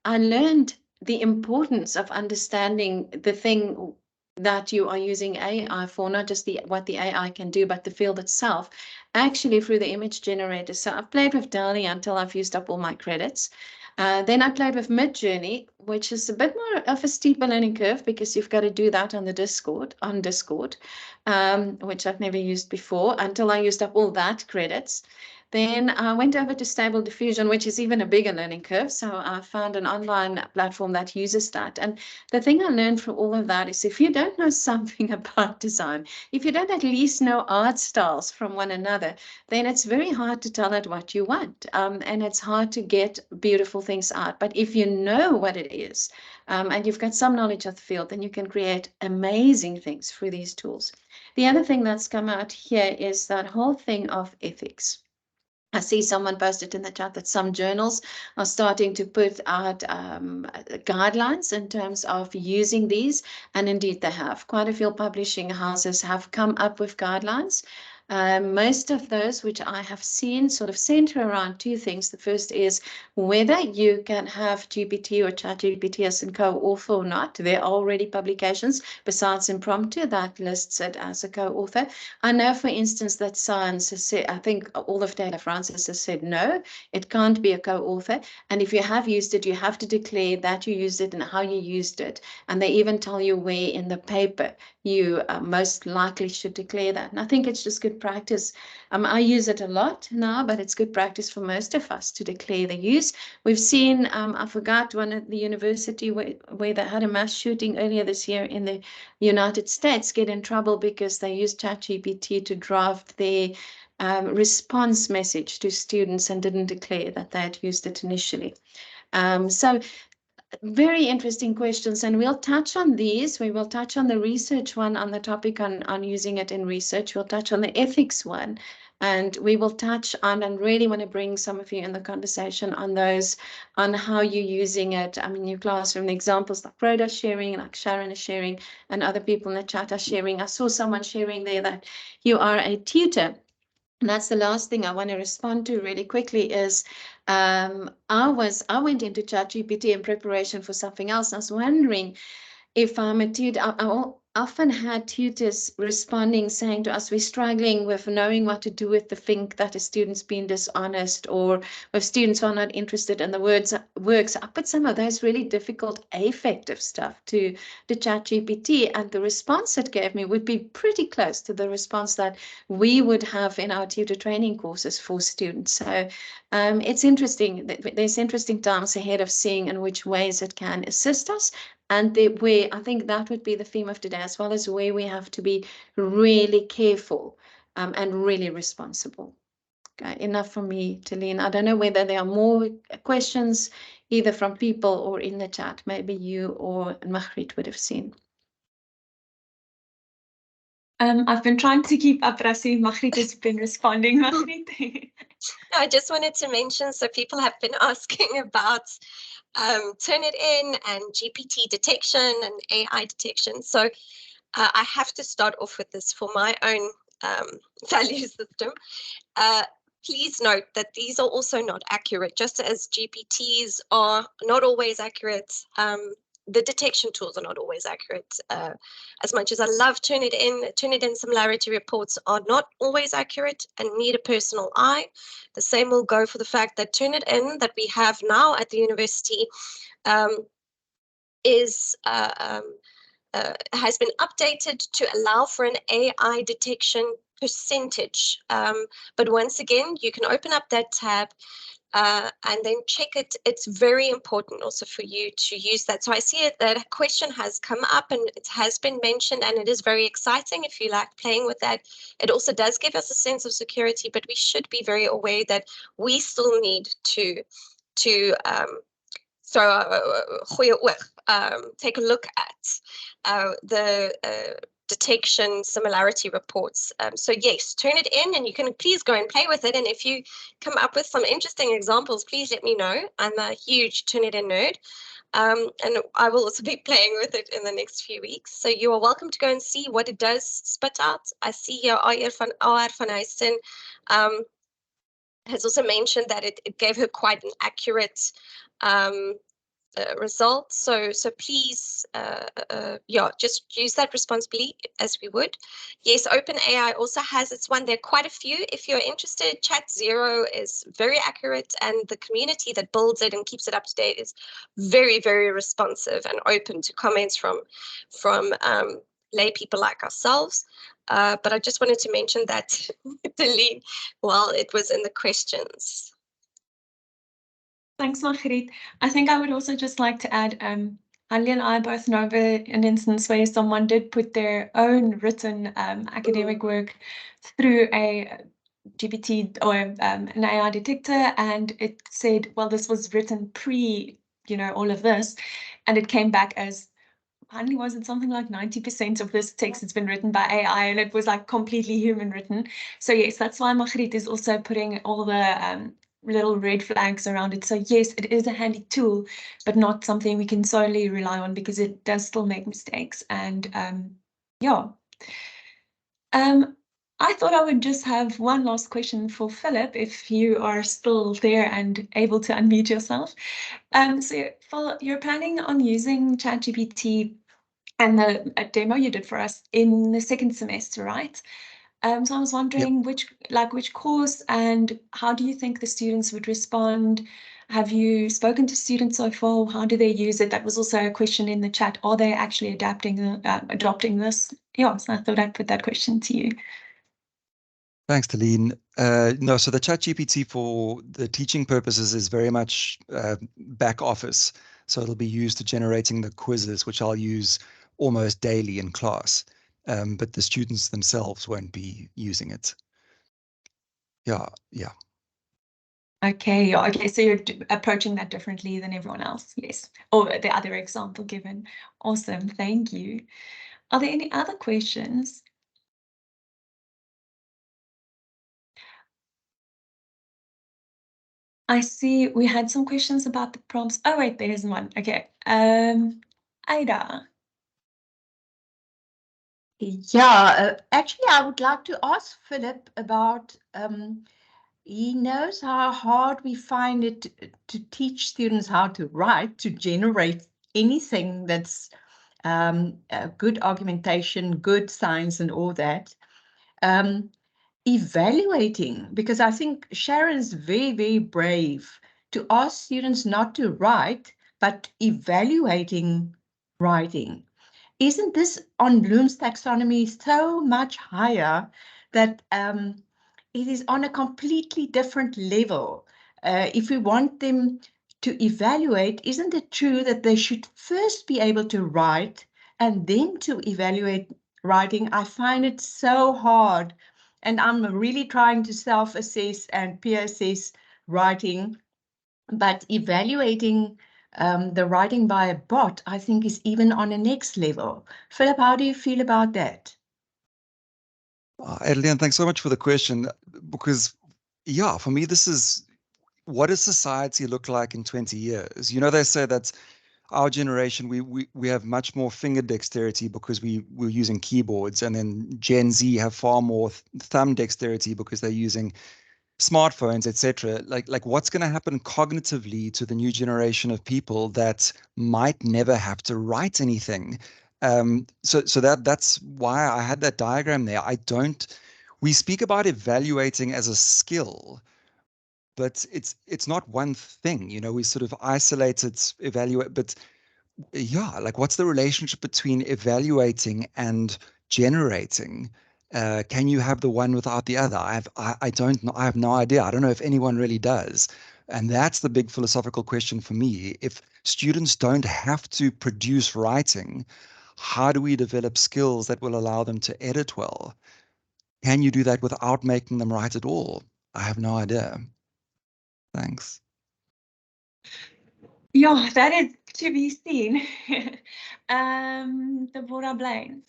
I learned the importance of understanding the thing that you are using AI for, not just what the AI can do, but the field itself, actually through the image generator. So I've played with Dalene until I've used up all my credits. Then I played with Midjourney, which is a bit more of a steeper learning curve because you've got to do that on Discord, which I've never used before until I used up all that credits. Then I went over to Stable Diffusion, which is even a bigger learning curve. So I found an online platform that uses that. And the thing I learned from all of that is if you don't know something about design, if you don't at least know art styles from one another, then it's very hard to tell it what you want. And it's hard to get beautiful things out. But if you know what it is, and you've got some knowledge of the field, then you can create amazing things through these tools. The other thing that's come out here is that whole thing of ethics. I see someone posted in the chat that some journals are starting to put out guidelines in terms of using these, and indeed they have. Quite a few publishing houses have come up with guidelines. Most of those which I have seen sort of center around two things. The first is whether you can have GPT or ChatGPT as a co-author or not. There are already publications besides Impromptu that lists it as a co-author. I know, for instance, that Science has said, I think all of Taylor Francis has said, no, it can't be a co-author. And if you have used it, you have to declare that you used it and how you used it. And they even tell you where in the paper you most likely should declare that. And I think it's just good practice. I use it a lot now, but it's good practice for most of us to declare the use. We've seen, I forgot, one at the university where they had a mass shooting earlier this year in the United States get in trouble because they used ChatGPT to draft their response message to students and didn't declare that they had used it initially. So very interesting questions, and we'll touch on these. We will touch on the research one on the topic on using it in research. We'll touch on the ethics one, and we will touch on, and really want to bring some of you in the conversation on those, on how you're using it. I mean, your classroom examples like Rhoda sharing, like Sharon is sharing, and other people in the chat are sharing. I saw someone sharing there that you are a tutor. And that's the last thing I want to respond to really quickly is I went into ChatGPT in preparation for something else. I was wondering if I'm a tutor. I often had tutors responding saying to us, we're struggling with knowing what to do with the think that a student's been dishonest, or if students who are not interested in the works. I put some of those really difficult affective stuff to ChatGPT, and the response it gave me would be pretty close to the response that we would have in our tutor training courses for students. So it's interesting. There's interesting times ahead of seeing in which ways it can assist us. And where I think that would be the theme of today, as well as where we have to be really careful and really responsible. Okay, enough from me, Dalene. I don't know whether there are more questions either from people or in the chat. Maybe you or Magriet would have seen. I've been trying to keep up, but I see Magriet has been responding. Magriet. I just wanted to mention, so people have been asking about Turnitin and GPT detection and AI detection. So I have to start off with this for my own value system. Please note that these are also not accurate, just as GPTs are not always accurate. The detection tools are not always accurate. As much as I love Turnitin similarity reports are not always accurate and need a personal eye. The same will go for the fact that Turnitin that we have now at the university has been updated to allow for an AI detection percentage. But once again, you can open up that tab and then check it. It's very important also for you to use that. So I see it, that a question has come up and it has been mentioned, and it is very exciting if you like playing with that. It also does give us a sense of security, but we should be very aware that we still need to take a look at the detection similarity reports. So yes, turn it in, and you can please go and play with it. And if you come up with some interesting examples, please let me know. I'm a huge Turnitin nerd. And I will also be playing with it in the next few weeks. So you are welcome to go and see what it does spit out. I see here Auxin AI has also mentioned that it gave her quite an accurate result. So please, just use that responsibly as we would. Yes, OpenAI also has its one. There are quite a few. If you're interested, Chat Zero is very accurate, and the community that builds it and keeps it up to date is very, very responsive and open to comments from lay people like ourselves. But I just wanted to mention that, Dalene, while it was in the questions. Thanks, Magriet. I think I would also just like to add, Hanlie and I both know of an instance where someone did put their own written academic work through a GPT or an AI detector, and it said, well, this was written pre, all of this, and it came back as, Hanlie, was it something like 90% of this text has been written by AI, and it was like completely human written. So yes, that's why Magriet is also putting all the little red flags around it. So yes, it is a handy tool, but not something we can solely rely on, because it does still make mistakes. And I thought I would just have one last question for Philip, if you are still there and able to unmute yourself. So you're planning on using ChatGPT and the demo you did for us in the second semester, right? So I was wondering which course and how do you think the students would respond? Have you spoken to students so far? How do they use it? That was also a question in the chat. Are they actually adopting this? Yeah, so I thought I'd put that question to you. Thanks, Dalene. No, so the ChatGPT for the teaching purposes is very much back office. So it'll be used to generating the quizzes, which I'll use almost daily in class. But the students themselves won't be using it. Yeah. Okay, so you're approaching that differently than everyone else, yes. Or the other example given. Awesome, thank you. Are there any other questions? I see we had some questions about the prompts. Oh, wait, there's one. Okay. Ada. Yeah, actually, I would like to ask Philip about, he knows how hard we find it to teach students how to write, to generate anything that's good argumentation, good science and all that. Evaluating, because I think Sharon's very, very brave to ask students not to write, but evaluating writing. Isn't this on Bloom's taxonomy so much higher that it is on a completely different level? If we want them to evaluate, isn't it true that they should first be able to write and then to evaluate writing? I find it so hard, and I'm really trying to self-assess and peer assess writing, but evaluating the writing by a bot, I think, is even on a next level. Philip, how do you feel about that? Adeline, thanks so much for the question, because yeah, for me, this is, what does society look like in 20 years? You know, they say that our generation, we have much more finger dexterity because we're using keyboards, and then Gen Z have far more thumb dexterity because they're using smartphones, etc. Like what's going to happen cognitively to the new generation of people that might never have to write anything? So that's why I had that diagram there. We speak about evaluating as a skill, but it's not one thing, you know, we sort of isolate it, evaluate, but yeah, like what's the relationship between evaluating and generating? Can you have the one without the other? I don't know. I have no idea. I don't know if anyone really does. And that's the big philosophical question for me. If students don't have to produce writing, how do we develop skills that will allow them to edit well? Can you do that without making them write at all? I have no idea. Thanks. Yeah, that is to be seen. Deborah Blaine.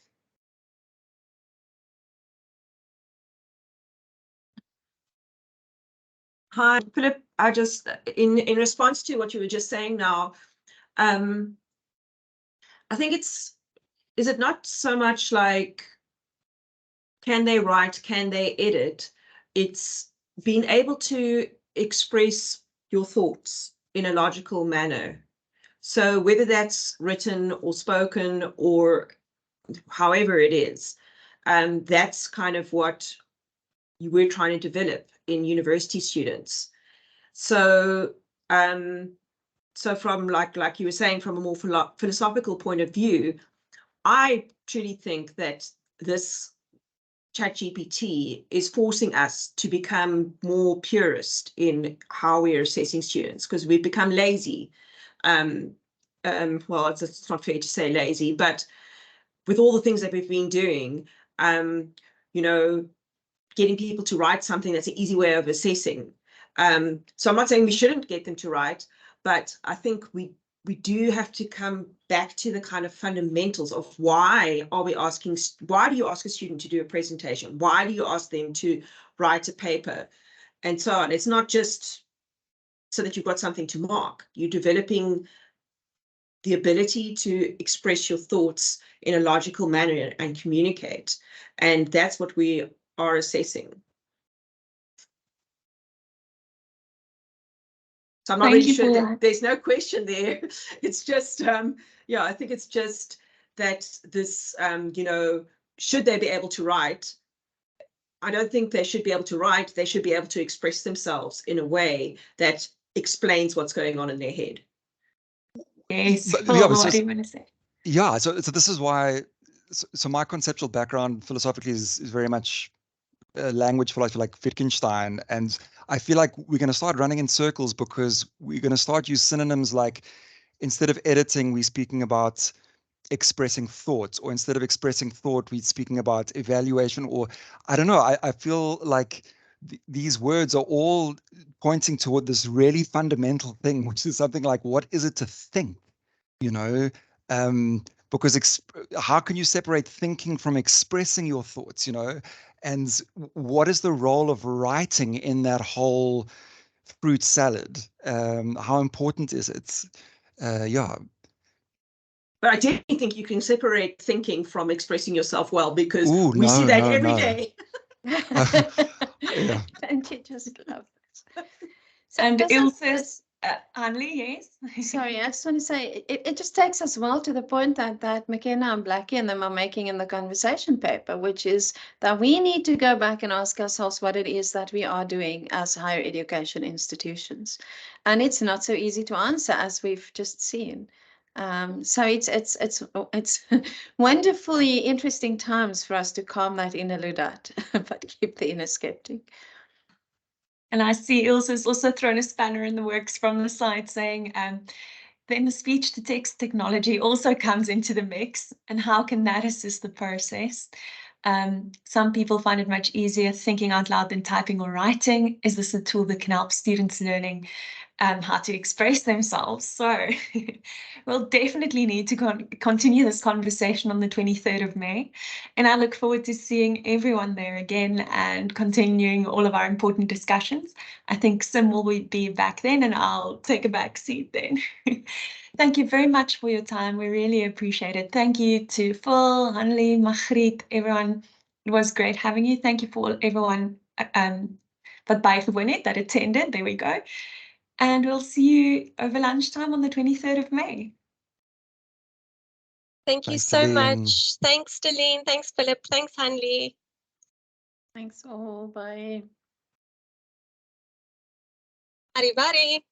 Hi, Philip. I just, in response to what you were just saying now, I think is it not so much like, can they write, can they edit? It's being able to express your thoughts in a logical manner. So whether that's written or spoken or however it is, that's kind of what we're trying to develop in university students. So so from like you were saying, from a more philosophical point of view, I truly think that this ChatGPT is forcing us to become more purist in how we are assessing students, because we've become lazy. Well, it's not fair to say lazy, but with all the things that we've been doing, you know, getting people to write something that's an easy way of assessing. So I'm not saying we shouldn't get them to write, but I think we do have to come back to the kind of fundamentals of why do you ask a student to do a presentation? Why do you ask them to write a paper? And so on. It's not just so that you've got something to mark. You're developing the ability to express your thoughts in a logical manner and communicate. And that's what we are assessing. So I'm not really sure. There's no question there. It's just, yeah, I think it's just that this, you know, should they be able to write? I don't think they should be able to write. They should be able to express themselves in a way that explains what's going on in their head. Yes, But, Phil, yeah, but what do you want to say? Yeah, so this is why. So my conceptual background philosophically is very much language philosophy, like Wittgenstein, and I feel like we're going to start running in circles because we're going to start use synonyms like, instead of editing, we're speaking about expressing thoughts, or instead of expressing thought, we're speaking about evaluation, or I don't know. I feel like these words are all pointing toward this really fundamental thing, which is something like, what is it to think? You know, because how can you separate thinking from expressing your thoughts? You know, and what is the role of writing in that whole fruit salad? How important is it? Yeah. But I definitely think you can separate thinking from expressing yourself well, because we see No, that no, every no. day. Yeah. Don't you just love it? So and Ilse's Annelie, yes. Sorry, I just want to say it just takes us well to the point that McKenna and Blackie and them are making in the conversation paper, which is that we need to go back and ask ourselves what it is that we are doing as higher education institutions. And it's not so easy to answer, as we've just seen. So it's wonderfully interesting times for us to calm that inner Luddite, but keep the inner skeptic. And I see Ilse's also thrown a spanner in the works from the side, saying then the speech-to-text technology also comes into the mix, and how can that assist the process? Some people find it much easier thinking out loud than typing or writing. Is this a tool that can help students learning how to express themselves? So we'll definitely need to continue this conversation on the 23rd of May. And I look forward to seeing everyone there again and continuing all of our important discussions. I think Sim will be back then, and I'll take a back seat then. Thank you very much for your time. We really appreciate it. Thank you to Phil, Hanlie, Magriet, everyone. It was great having you. Thank you for everyone wat bygewoon het, that attended. There we go. And we'll see you over lunchtime on the 23rd of May. Thank you Thanks, so Dalene. much. Thanks, Dalene. Thanks, Philip. Thanks, Hanlie. Thanks all. Bye. Arrivederci.